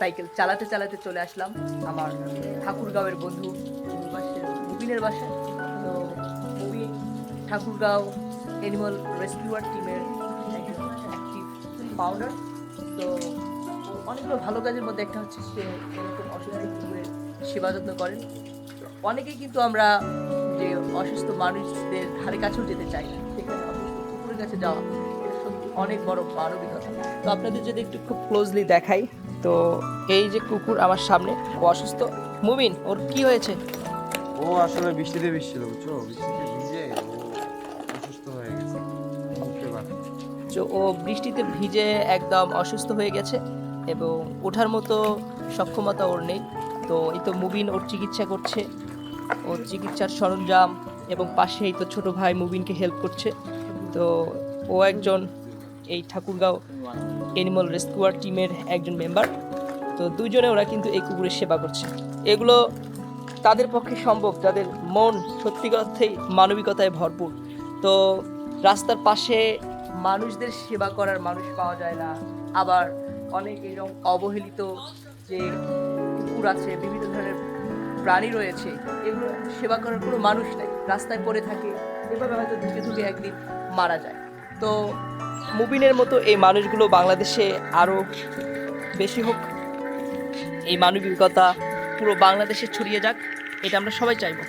Cycle চালাতে চালাতে চলে আসলাম আমার ঠাকুরগাঁওয়ের বন্ধু মুবিনের বাসায়। তো মুবিন ঠাকুরগাঁও অ্যানিমাল রেস্কিউয়ার টিমের একজন অ্যাক্টিভ ফাউন্ডার। তো অনেকগুলো ভালো কাজের মধ্যে একটা হচ্ছে সে এরকম অসুস্থ কুকুরের সেবা যত্ন করেন। তো অনেকেই কিন্তু আমরা যে অসুস্থ মানুষদের ধারে কাছেও যেতে চাই না, সেখানে অসুস্থ কুকুরের কাছে যাওয়া এটা সত্যি অনেক বড় মানবিকতা। তো আপনাদের যদি একটু খুব ক্লোজলি দেখাই, তো এই যে কুকুর আমার সামনে, ও অসুস্থ। মুবিন, ওর কি হয়েছে? ও আসলে বৃষ্টিতে ভিজছিল, বুঝছো? বৃষ্টিতে ভিজে ও অসুস্থ হয়ে গেছে। বুঝতে পারছো? তো ও বৃষ্টিতে ভিজে একদম অসুস্থ হয়ে গেছে এবং ওঠার মতো সক্ষমতা ওর নেই। তো এই তো মুবিন ওর চিকিৎসা করছে, ওর চিকিৎসার সরঞ্জাম এবং পাশেই তো ছোট ভাই মুবিনকে হেল্প করছে। তো ও একজন এই ঠাকুরগাঁও অ্যানিমাল রেস্কিউয়ার টিমের একজন মেম্বার। তো দুজনে ওরা কিন্তু এই কুকুরের সেবা করছে। এগুলো তাদের পক্ষে সম্ভব যাদের মন সত্যি অর্থেই মানবিকতায় ভরপুর। তো রাস্তার পাশে মানুষদের সেবা করার মানুষ পাওয়া যায় না, আবার অনেক এরকম অবহেলিত যে কুকুর আছে, বিভিন্ন ধরনের প্রাণী রয়েছে, এগুলো সেবা করার কোনো মানুষ নেই, রাস্তায় পড়ে থাকে, এভাবে হয়তো ধুকে ধুকে একদিন মারা যায়। তো মুবিনের মতো এই মানুষগুলো বাংলাদেশে আরও বেশি হোক, এই মানবিকতা পুরো বাংলাদেশে ছড়িয়ে যাক, এটা আমরা সবাই চাইবো।